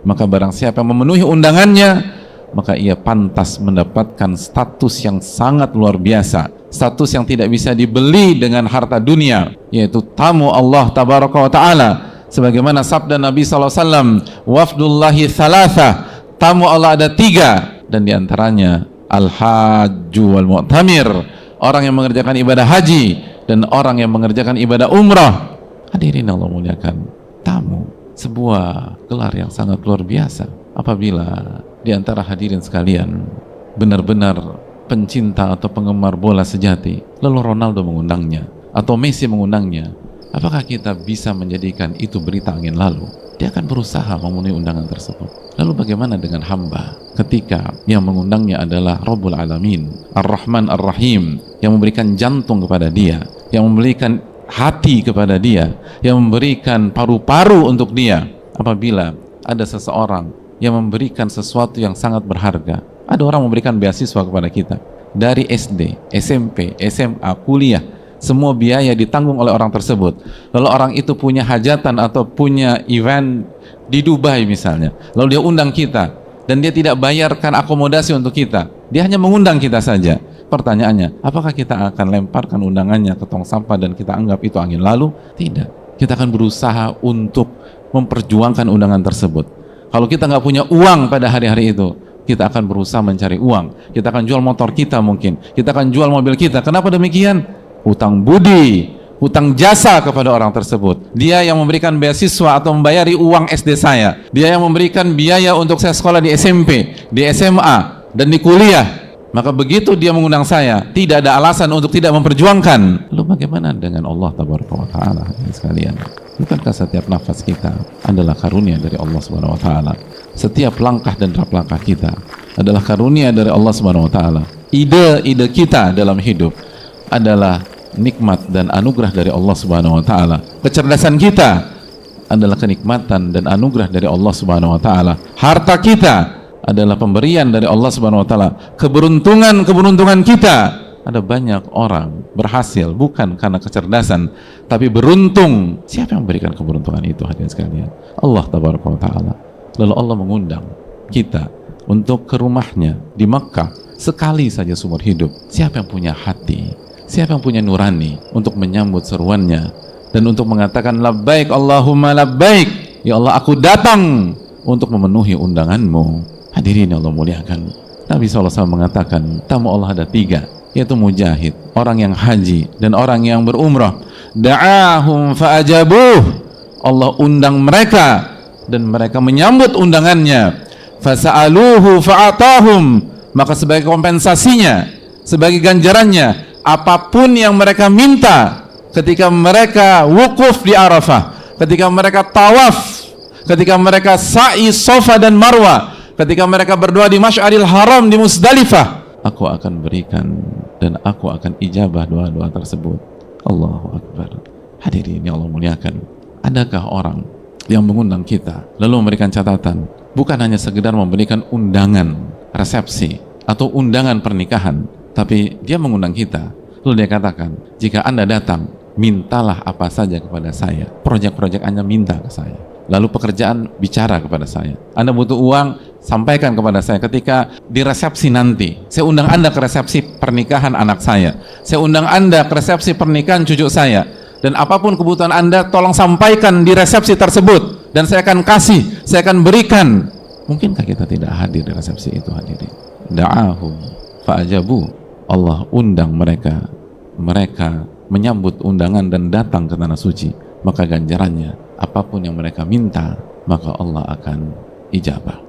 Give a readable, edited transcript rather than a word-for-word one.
Maka barang siapa yang memenuhi undangannya, maka ia pantas mendapatkan status yang sangat luar biasa, status yang tidak bisa dibeli dengan harta dunia, yaitu tamu Allah tabaraka wa ta'ala. Sebagaimana sabda Nabi SAW, wafdullahi thalatha, tamu Allah ada 3, dan diantaranya al-hajju wal mu'tamir, orang yang mengerjakan ibadah haji dan orang yang mengerjakan ibadah umrah. Hadirin Allah muliakan, tamu sebuah gelar yang sangat luar biasa. Apabila di antara hadirin sekalian benar-benar pencinta atau penggemar bola sejati, lalu Ronaldo mengundangnya atau Messi mengundangnya, apakah kita bisa menjadikan itu berita angin lalu? Dia akan berusaha memenuhi undangan tersebut. Lalu bagaimana dengan hamba ketika yang mengundangnya adalah Rabbul Alamin, Ar-Rahman Ar-Rahim, yang memberikan jantung kepada dia, yang memberikan hati kepada dia, yang memberikan paru-paru untuk dia? Apabila ada seseorang yang memberikan sesuatu yang sangat berharga, ada orang memberikan beasiswa kepada kita dari SD, SMP, SMA, kuliah, semua biaya ditanggung oleh orang tersebut. Lalu orang itu punya hajatan atau punya event di Dubai misalnya, lalu dia undang kita dan dia tidak bayarkan akomodasi untuk kita, dia hanya mengundang kita saja. Pertanyaannya, apakah kita akan lemparkan undangannya ke tong sampah dan kita anggap itu angin lalu? Tidak. Kita akan berusaha untuk memperjuangkan undangan tersebut. Kalau kita nggak punya uang pada hari-hari itu, kita akan berusaha mencari uang. Kita akan jual motor kita mungkin, kita akan jual mobil kita. Kenapa demikian? Hutang budi, hutang jasa kepada orang tersebut. Dia yang memberikan beasiswa atau membayari uang SD saya, dia yang memberikan biaya untuk saya sekolah di SMP, di SMA, dan di kuliah. Maka begitu dia mengundang saya, tidak ada alasan untuk tidak memperjuangkan. Lalu bagaimana dengan Allah tabaraka wa ta'ala sekalian? Bukankah setiap nafas kita adalah karunia dari Allah subhanahu wa ta'ala? Setiap langkah dan derap langkah kita adalah karunia dari Allah subhanahu wa ta'ala. Ide-ide kita dalam hidup adalah nikmat dan anugerah dari Allah subhanahu wa ta'ala. Kecerdasan kita adalah kenikmatan dan anugerah dari Allah subhanahu wa ta'ala. Harta kita adalah pemberian dari Allah subhanahu wa ta'ala. Keberuntungan kita, ada banyak orang berhasil bukan karena kecerdasan, tapi beruntung. Siapa yang memberikan keberuntungan itu, hadirin sekalian? Allah tabaraka wa ta'ala. Lalu Allah mengundang kita untuk ke rumahnya di Makkah sekali saja seumur hidup. Siapa yang punya hati, siapa yang punya nurani untuk menyambut seruannya dan untuk mengatakan labbaik Allahumma labbaik, ya Allah aku datang untuk memenuhi undanganmu. Hadirin Allah muliakan, Nabi SAW mengatakan tamu Allah ada 3, yaitu mujahid, orang yang haji, dan orang yang berumrah. Da'ahum fa'ajabuh, Allah undang mereka dan mereka menyambut undangannya. Fasa'aluhu fa'atahum, maka sebagai kompensasinya, sebagai ganjarannya, apapun yang mereka minta ketika mereka wukuf di Arafah, ketika mereka tawaf, ketika mereka sa'i Safa dan Marwah, ketika mereka berdoa di Masy'aril Haram di Musdalifah, aku akan berikan dan aku akan ijabah doa-doa tersebut. Allahu Akbar. Hadirin yang Allah muliakan, adakah orang yang mengundang kita lalu memberikan catatan, bukan hanya sekedar memberikan undangan resepsi atau undangan pernikahan, tapi dia mengundang kita lalu dia katakan, jika Anda datang, mintalah apa saja kepada saya, proyek-proyek Anda minta ke saya. Lalu pekerjaan bicara kepada saya, Anda butuh uang, sampaikan kepada saya ketika di resepsi nanti. Saya undang Anda ke resepsi pernikahan anak saya undang Anda ke resepsi pernikahan cucu saya, dan apapun kebutuhan Anda tolong sampaikan di resepsi tersebut dan saya akan kasih, saya akan berikan. Mungkinkah kita tidak hadir di resepsi itu, hadirin? Da'ahum fa'ajabu, Allah undang mereka, mereka menyambut undangan dan datang ke tanah suci, maka ganjarannya apapun yang mereka minta, maka Allah akan ijabah.